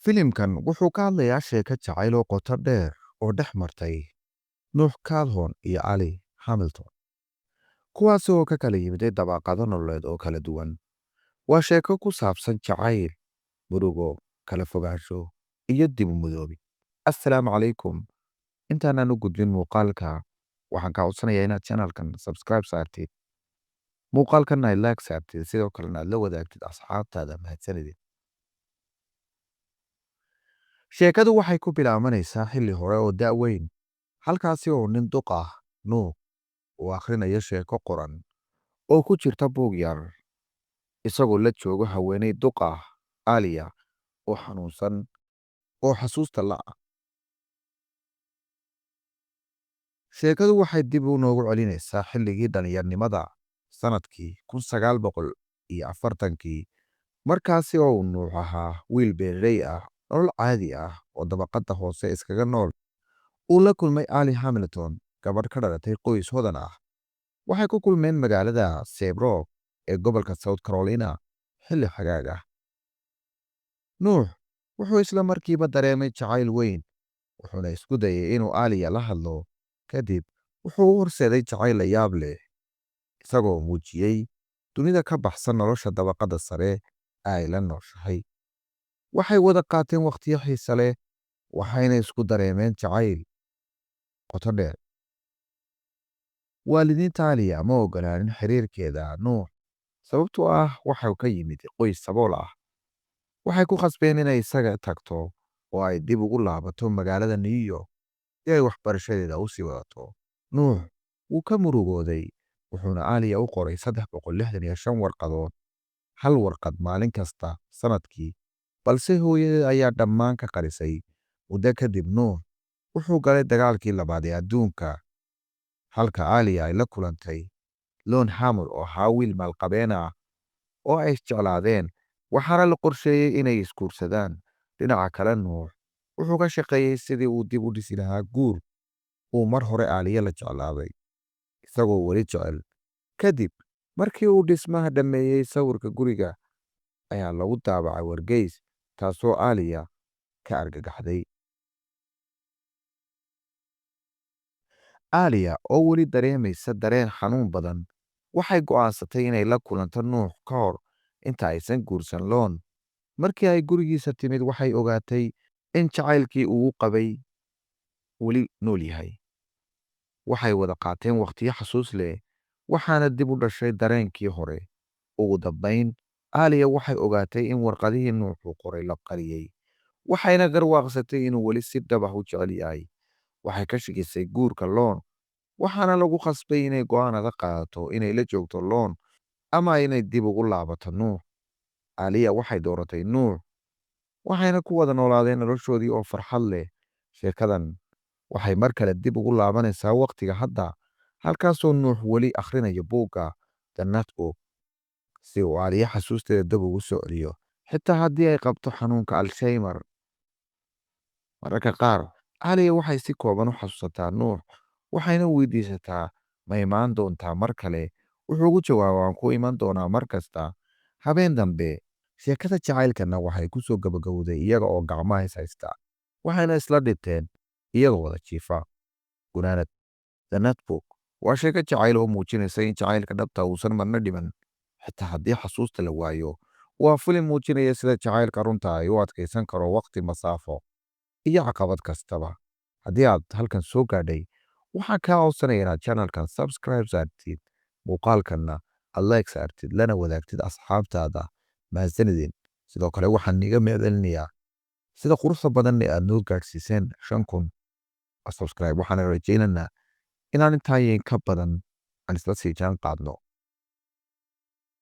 filimkan wuxuu ka hadlayaa sheeko jacayl oo qoto dheer oo dhex martay nuux calhoun iyo ali hamilton kuwaasi oo ka kala yimiday dabaaqado nololeed oo kala duwan. waa sheeko ku saabsan jacayl, murugo, kala fogaansho iyo dib u midoobi. assalaamu calaykum. intaanaan u gudbin muuqaalka, waxaan kaa codsanayaa inaad channelkan subscribe saartid, muuqaalkanna ay like saartid, sidoo kalena aad la wadaagtid asxaabtaada mahadsanidin. sheekadu waxay ku bilaabanaysaa xilli hore oo da'weyn, halkaasi oo nin duq ah nuux uu akhrinayo sheeko qoran oo ku jirta buug yar, isagoo la joogo haweeney duq ah aliya oo xanuunsan oo xasuusta la'a. sheekadu waxay dib u noogu celinaysaa xilligii dhallinyarnimada sanadkii 1940kii, markaasi oo uu nuux ahaa wiil beeraley ah, nolol caadi ah oo dabaqada hoose iskaga nool. uu la kulmay ali hamilton, gabadh ka dhalatay qoys hodan ah. waxay ku kulmeen magaalada Saybrook ee gobolka South Carolina xilli xagaag ah. nuux wuxuu isla markiiba dareemay jacayl weyn, wuxuuna isku dayay inuu aliya la hadlo. kadib wuxuu u horseeday jacayl la yaab leh, isagoo muujiyey dunida ka baxsan nolosha dabaqada sare ay la nooshahay. waxay wada qaateen waqtiyo xiise leh, waxayna isku dareemeen jacayl qoto dheer. waalidiinta aliya ma ogolaanin xiriirkeeda nuux sababtoo ah waxau ka yimid qoys sabool ah. waxay ku khasbeen inay isaga tagto oo ay dib ugu laabato magaalada New York si ay waxbarashadeeda u sii wadato. nuux wuu ka murugooday, wuxuuna aliya u qoray 365 warqadood, hal warqad maalin kasta sanadkii, balse hooyadeed ayaa dhammaan ka qarisay. muddo kadib nuux wuxuu galay dagaalkii labaad ee adduunka, halka aliya ay la kulantay lon hammer oo ahaa wiil maalqabeen ah oo ay isjeclaadeen, waxaana la qorsheeyey inay isguursadaan. dhinaca kale nuux wuxuu ka shaqeeyey sidii uu dib u dhisi lahaa guur uu mar hore aliya la jeclaaday, isagoo weli jecel. kadib markii uu dhismaha dhammeeyey, sawirka guriga ayaa lagu daabacay wargeys, taasoo aliya ka argagaxday. aliya oo weli dareemaysa dareen xanuun badan, waxay go'aansatay inay la kulanto nuux ka hor inta aysan guursan lon. markii ay gurigiisa timid, waxay ogaatay in jacaylkii uu qabay weli nool yahay. waxay wada qaateen waqtiyo xasuus leh, waxaana dib u dhashay dareenkii hore. ugu dambayn, aliya waxay ogaatay in warqadihii nuux uu qoray la qariyey, waxayna garwaaqsatay inuu weli si dhab ah u jecel yahay. waxay ka shakisay guurka lon, waxaana lagu khasbay inay go'aan adag qaadato, inay la joogto lon ama inay dib ugu laabato nuux. aliya waxay dooratay nuux, waxayna ku wada noolaadeen noloshoodii oo farxad leh. sheekadan waxay mar kale dib ugu laabanaysaa waqtiga hadda, halkaasoo nuux weli akhrinayo buugga The Notebook si uu aliya xasuusteeda dib ugu soo celiyo, xitaa haddii ay qabto xanuunka Alzheimer. mararka qaar aliya waxay si kooban u xasuusataa nuux, waxayna weydiisataa ma imaan doontaa mar kale. wuxuu ugu jawaabaa waan ku iman doonaa mar kasta. habeen dambe, sheekada jacaylkana waxay ku soo gabagabowday iyaga oo gacmaha is haysta, waxayna isla dhinteen iyagoo wada jiifa. gunaanad. The Notebook waa sheeko jacayl oo muujinaysa in jacaylka dhabta uusan marna dhiman, xitaa haddii xasuusta la waayo. waa filim muujinaya sida jacaylka runta ay u adkaysan karo waqti, masaafo iyo caqabad kastaba. haddii aad halkan soo gaadhay, waxaan kaa codsanaya inaad channelkan subscribe saartid, muuqaalkanna aad like saartid, lana wadaagtid asxaabtaada mahadsanidin. sidoo kale waxaan iga mahadcelinayaa sida quruxda badan ee aad noo gaadhsiiseen 5,000 subscribe. waxaan rajaynaynaa inaan intaa ka badan aan isla sii jaan qaadno.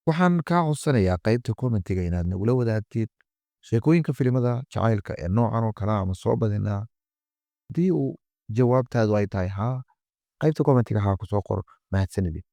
waxaan kaa codsanayaa qaybta commentiga inaad nagula wadaagtid sheekooyinka filimada jacaylka ee noocan oo kale ama soo badinaa. haddii uu jawaabtaadu ay tahay haa, qaybta commentiga haa ku soo qor. mahadsanidin.